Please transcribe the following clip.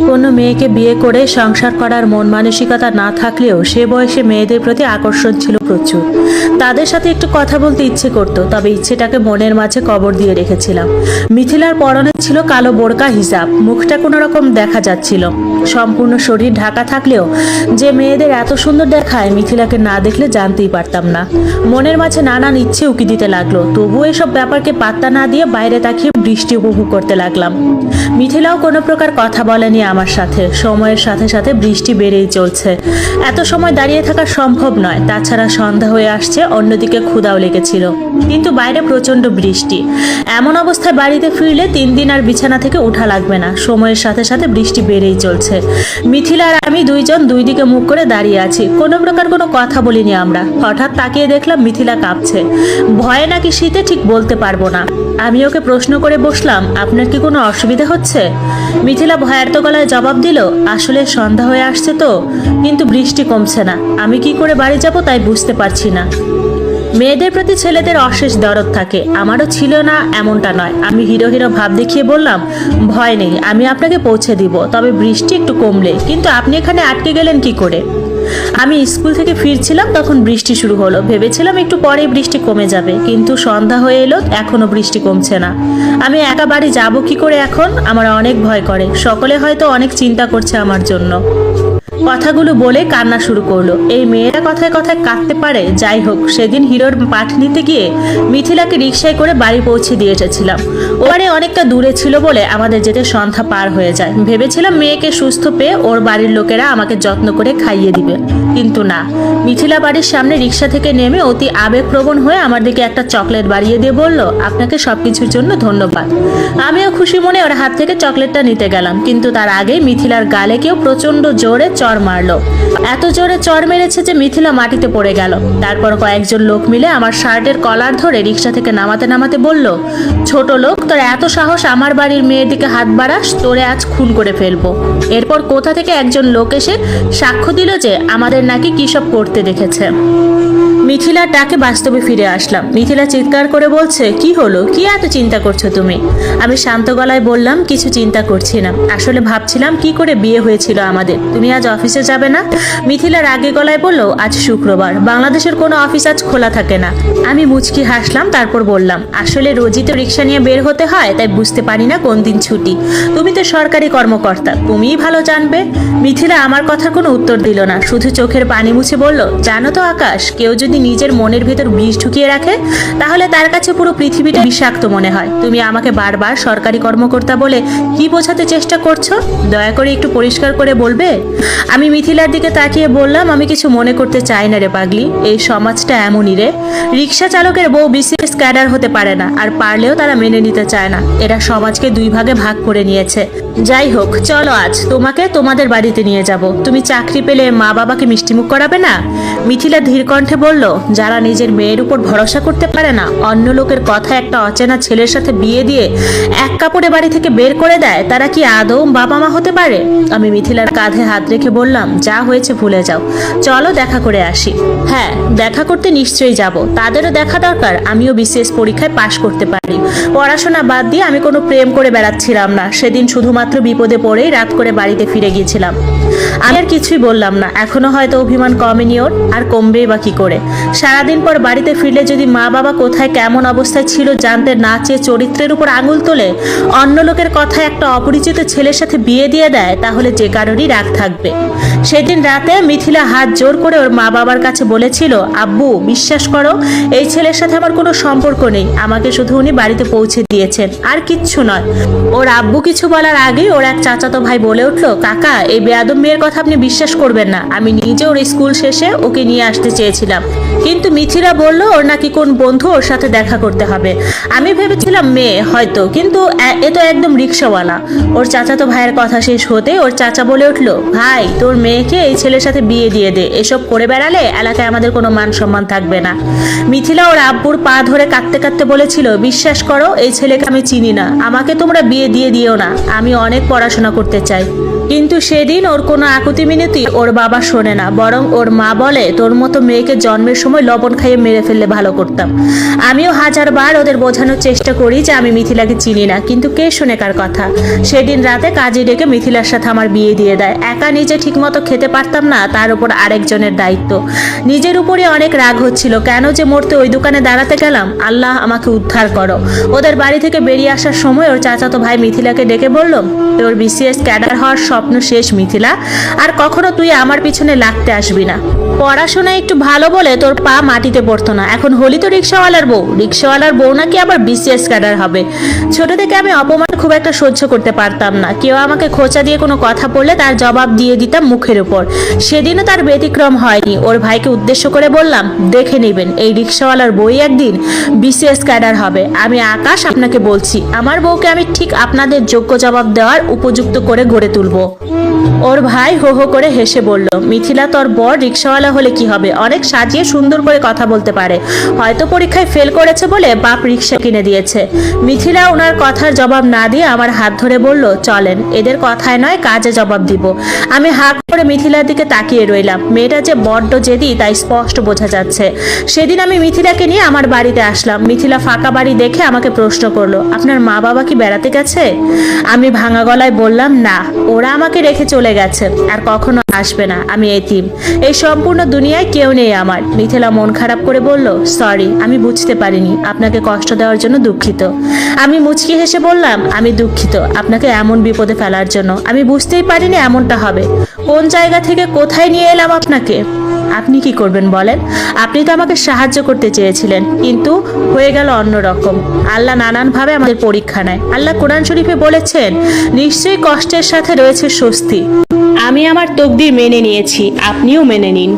কোনো মেয়েকে বিয়ে করে সংসার করার মন মানসিকতা না থাকলেও সে বয়সে মেয়েদের প্রতি আকর্ষণ ছিল প্রচুর। তাদের সাথে একটু কথা বলতে ইচ্ছে করতো, তবে ইচ্ছেটাকে মনের মাঝে কবর দিয়ে রেখেছিলাম। মিথিলার পরনে ছিল কালো বোরকা হিজাব, মুখটা কোনো রকম দেখা যাচ্ছিল। সম্পূর্ণ শরীর ঢাকা থাকলেও যে মেয়েদের এত সুন্দর দেখায়, মিথিলাকে না দেখলে জানতেই পারতাম না। মনের মাঝে নানান ইচ্ছে উকি দিতে লাগলো, তবুও এসব ব্যাপারকে পাত্তা না দিয়ে বাইরে তাকিয়ে বৃষ্টি উপভোগ করতে লাগলাম। মিথিলাও কোনো প্রকার কথা বলেনি আমার সাথে। সময়ের সাথে সাথে বৃষ্টি বেড়েই চলছে, এত সময় দাঁড়িয়ে থাকা সম্ভব নয়। তাছাড়া সন্ধ্যা হয়ে আসছে, অন্যদিকে ক্ষুধাও লেগেছিল, কিন্তু বাইরে প্রচন্ড বৃষ্টি। এমন অবস্থায় বাড়িতে ফিরলে 3 দিন আর বিছানা থেকে উঠা লাগবে না। সময়ের সাথে সাথে বৃষ্টি বেড়েই চলছে। মিথিলা আর আমি দুইজন দুই দিকে মুখ করে দাঁড়িয়ে আছি, কোনো প্রকার কোনো কথা বলিনি আমরা। হঠাৎ তাকিয়ে দেখলাম মিথিলা কাঁপছে, ভয়ে নাকি শীতে ঠিক বলতে পারবো না। আমি ওকে প্রশ্ন করে বসলাম, আপনার কি কোনো অসুবিধা হচ্ছে? মিথিলা ভয়ার্ত গলায় জবাব দিল, আসলে সন্ধ্যা হয়ে আসছে তো, কিন্তু বৃষ্টি কমছে না। আমি কি করে বাড়ি যাব তাই বুঝতে পারছি না। মেয়েদের প্রতি ছেলেদের অশেষ দরদ থাকে, আমারও ছিল না এমনটা নয়। আমি হিরো হিরো ভাব দেখিয়ে বললাম, ভয় নেই, আমি আপনাকে পৌঁছে দিব, তবে বৃষ্টি একটু কমলে। কিন্তু আপনি এখানে আটকে গেলেন কি করে? আমি স্কুল থেকে ফিরছিলাম, তখন বৃষ্টি শুরু হলো। ভেবেছিলাম একটু পরেই বৃষ্টি কমে যাবে, কিন্তু সন্ধ্যা হয়ে এলো, এখনো বৃষ্টি কমছে না। আমি একা বাড়ি যাবো কি করে এখন? আমার অনেক ভয় করে। সকলে হয়তো অনেক চিন্তা করছে আমার জন্য। কথাগুলো বলে কান্না শুরু করলো। এই মেয়েরা কথায় কথায় কাঁদতে পারে। যাই হোক, সেদিন হিরোর পাঠ নিতে গিয়ে মিথিলাকে রিকশায় করে বাড়ি পৌঁছে দিয়ে এসেছিলাম। ওখানে অনেকটা দূরে ছিল বলে আমাদের যেতে সন্ধ্যা পার হয়ে যায়। ভেবেছিলাম মেয়েকে সুস্থ পেয়ে ওর বাড়ির লোকেরা আমাকে যত্ন করে খাইয়ে দিবে, কিন্তু না। মিথিলা বাড়ির সামনে রিকশা থেকে নেমে অতি আবেগপ্রবণ হয়ে আমার দিকে একটা চকলেট বাড়িয়ে দিয়ে বলল, আপনাকে সবকিছুর জন্য ধন্যবাদ। আমিও খুশি মনে ওর হাত থেকে চকলেটটা নিতে গেলাম, কিন্তু তার আগেই মিথিলার গালে কেউ প্রচন্ড জোরে চড় মারলো। এত জোরে চড় মেরেছে যে মিথিলা মাটিতে পড়ে গেল। তারপর কয়েকজন লোক মিলে আমার শার্টের কলার ধরে রিকশা থেকে নামাতে নামাতে বলল, ছোট লোক, তোর এত সাহস আমার বাড়ির মেয়ের দিকে হাত বাড়াস, তোরে আজ খুন করে ফেলবো। এরপর কোথা থেকে একজন লোক এসে সাক্ষ্য দিল যে আমাদের নাকি কি সব করতে দেখেছে। মিথিলার ডাকে বাস্তবে ফিরে আসলাম। মিথিলা চিৎকার করে বলছে, কি হলো, কি এত চিন্তা করছো তুমি? আমি শান্ত গলায় বললাম, কিছু চিন্তা করছি না, আসলে ভাবছিলাম কি করে বিয়ে হয়েছিল আমাদের। তুমি আজ অফিসে যাবে না? মিথিলা রাগে গলায় বলল, আজ শুক্রবার, বাংলাদেশের কোনো অফিস আজ খোলা থাকে না। আমি মুচকি হাসলাম, তারপর বললাম, আসলে রোজই তো রিক্সা নিয়ে বের হতে হয়, তাই বুঝতে পারি না কোন দিন ছুটি। তুমি তো সরকারি কর্মকর্তা, তুমিই ভালো জানবে। মিথিলা আমার কথার কোনো উত্তর দিল না, শুধু চোখের পানি মুছে বলল, জানো তো আকাশ, কেউ যদি নিজের মনের ভেতর বিষ ঢুকিয়ে রাখে, তাহলে তার কাছে পুরো পৃথিবীটা বিষাক্ত মনে হয়। তুমি আমাকে বারবার সরকারি কর্মকর্তা বলে কি বোঝাতে চেষ্টা করছো? দয়া করে একটু পরিষ্কার করে বলবে? আমি মিথিলার দিকে তাকিয়ে বললাম, আমি কিছু মনে করতে চাই না রে পাগলি, এই সমাজটা এমনই রে। রিক্সা চালকের বউ বিসিএস ক্যাডার হতে পারে না, আর পারলেও তারা মেনে নিতে চায় না। এরা সমাজকে 2 ভাগে ভাগ করে নিয়েছে। যাই হোক, চলো আজ তোমাকে তোমাদের বাড়িতে নিয়ে যাব। তুমি চাকরি পেলে মা বাবাকে মিষ্টিমুখ করাবে না? মিথিলা ধীর কণ্ঠে বলল, যারা নিজের মেয়ের উপর ভরসা করতে পারে না, অন্য লোকের কথা একটা অচেনা ছেলের সাথে বিয়ে দিয়ে এক কাপড়ে বাড়ি থেকে বের করে দেয়, তারা কি আদৌ বাবা মা হতে পারে? আমি মিথিলার কাঁধে হাত রেখে বললাম, যা হয়েছে ভুলে যাও, চলো দেখা করে আসি। হ্যাঁ, দেখা করতে নিশ্চয়ই যাব, তাদেরও দেখা দরকার আমিও বিসিএস পরীক্ষায় পাশ করতে পারি। পড়াশোনা বাদ দিয়ে আমি কোনো প্রেম করে বেড়াচ্ছিলাম না। সেদিন শুধুমাত্র বিপদে পড়েই রাত করে বাড়িতে ফিরে গিয়েছিলাম। আমি আর কিছুই বললাম না। এখনো হয়তো অভিমান কমেনি ওর, আর কমবেই বা কি করে। সারাদিন পর বাড়িতে ফিরলে যদি মা বাবা কোথায় কেমন অবস্থায় ছিল জানতে না চেয়ে চরিত্রের উপর আঙুল তোলে, অন্য লোকের কথায় একটা অপরিচিত ছেলের সাথে বিয়ে দিয়ে দেয়, তাহলে যে কারোরই রাগ থাকবে। সেদিন রাতে মিথিলা হাত জোর করে ওর মা বাবার কাছে বলেছিল, আব্বু বিশ্বাস করো, এই ছেলের সাথে আমার কোনো সম্পর্ক নেই, আমাকে শুধু উনি বাড়িতে পৌঁছে দিয়েছেন, আর কিচ্ছু নয়। ওর আব্বু কিছু বলার আগেই ওর এক চাচাতো ভাই বলে উঠলো, কাকা, এই বেয়াদব মেয়ের কথা আপনি বিশ্বাস করবেন না, আমি নিজে ওর স্কুল শেষে ওকে নিয়ে আসতে চেয়েছিলাম, কিন্তু মিথিলা বলল ওর নাকি কোন বন্ধু ওর সাথে দেখা করতে হবে। আমি ভেবেছিলাম মেয়ে হয়তো, কিন্তু এ তো একদম রিক্সাওয়ালা। ওর চাচাতো ভাইয়ের কথা শেষ হতে ওর চাচা বলে উঠলো, ভাই, তোর মেয়েকে এই ছেলের সাথে বিয়ে দিয়ে দে, এসব করে বেড়ালে এলাকায় আমাদের কোনো মান সম্মান থাকবে না। মিথিলা ওর আব্বুর পা ধরে কাঁদতে কাঁদতে বলেছিল, বিশ্বাস করো, এই ছেলেকে আমি চিনি না, আমাকে তোমরা বিয়ে দিয়ে দিও না, আমি অনেক পড়াশোনা করতে চাই। কিন্তু সেদিন ওর কোনো আকুতি মিনতি ওর বাবা শোনে না, বরং ওর মা বলে তোর মতো মেয়েকে জন্মের সময় লবণ খাইয়ে মেরে ফেললে ভালো করতাম। আমিও হাজারবার ওদের বোঝানোর চেষ্টা করি যে আমি মিথিলাকে চিনি না, কিন্তু কে শুনে কার কথা। সেদিন রাতে কাজী ডেকে মিথিলার সাথে আমার বিয়ে দিয়ে দেয়। একা নিজে ঠিকমতো খেতে পারতাম না, তার উপর আরেকজনের দায়িত্ব। নিজের উপরে অনেক রাগ হচ্ছিল, কেন যে মরতে ওই দোকানে দাঁড়াতে গেলাম। আল্লাহ আমাকে উদ্ধার করো। ওদের বাড়ি থেকে বেরিয়ে আসার সময় ওর চাচাতো ভাই মিথিলাকে ডেকে বলল, তোর বিসিএস ক্যাডার হওয়ার স্বপ্ন শেষ মিথিলা, আর কখনো তুই আমার পিছনে লাগতে আসবি না। পড়াশোনায় একটু ভালো বলে তোর পা মাটিতে পড়তো না, এখন হলি তো রিক্সাওয়ালার বউ। রিক্সাওয়ালার বউ নাকি আবার বিসিএস ক্যাডার হবে। ছোট থেকে আমি অপমান খুব একটা সহ্য করতে পারতাম না। কেউ আমাকে খোঁচা দিয়ে কোনো কথা বললে তার জবাব দিয়ে দিতাম মুখের উপর। সেদিনও তার ব্যতিক্রম হয়নি। ওর ভাইকে উদ্দেশ্য করে বললাম, দেখে নেবেন এই রিক্সাওয়ালার বই একদিন বিসিএস ক্যাডার হবে। আমি আকাশ আপনাকে বলছি, আমার বউকে আমি ঠিক আপনাদের যোগ্য জবাব দেওয়ার উপযুক্ত করে গড়ে তুলব। ওর ভাই হো হো করে হেসে বলল, মিথিলা তোর বর রিক্সাওয়ালা হলে কি হবে, অনেক সাজিয়ে সুন্দর করে কথা বলতে পারে, হয়তো পরীক্ষায় ফেল করেছে বলে বাপ রিক্সা কিনে দিয়েছে। মিথিলা ওনার কথার জবাব না দিয়ে আমার হাত ধরে বলল, চলেন, এদের কথায় নয় কাজে জবাব দিব। আমি হাত করে মিথিলার দিকে তাকিয়ে রইলাম। মেয়েটা যে বড্ড জেদি তাই স্পষ্ট বোঝা যাচ্ছে। সেদিন আমি মিথিলাকে নিয়ে আমার বাড়িতে আসলাম। মিথিলা ফাঁকা বাড়ি দেখে আমাকে প্রশ্ন করলো, আপনার মা বাবা কি বেড়াতে গেছে? আমি ভাঙা গলায় বললাম, না, ওরা আমাকে রেখে চলে গেছে, আর কখনো আসবে না। আমি এতিম, এই সম্পূর্ণ দুনিয়ায় কেউ নেই আমার। মিথিলা মন খারাপ করে বলল, সরি, আমি বুঝতে পারিনি, আপনাকে কষ্ট দেওয়ার জন্য দুঃখিত। আমি মুচকি হেসে বললাম, আমি দুঃখিত আপনাকে এমন বিপদে ফেলার জন্য। আমি বুঝতেই পারিনি এমনটা হবে। কোন জায়গা থেকে কোথায় নিয়ে এলাম আপনাকে। আপনি কি করবেন বলেন? আপনি তো আমাকে সাহায্য করতে চেয়েছিলেন, কিন্তু হয়ে গেল অন্যরকম। আল্লাহ নানানভাবে আমাদের পরীক্ষা নেয়। আল্লাহ কোরআন শরীফে বলেছেন, নিশ্চয়ই কষ্টের সাথে রয়েছে স্বস্তি। আমি আমার তকদির মেনে নিয়েছি, আপনিও মেনে নিন।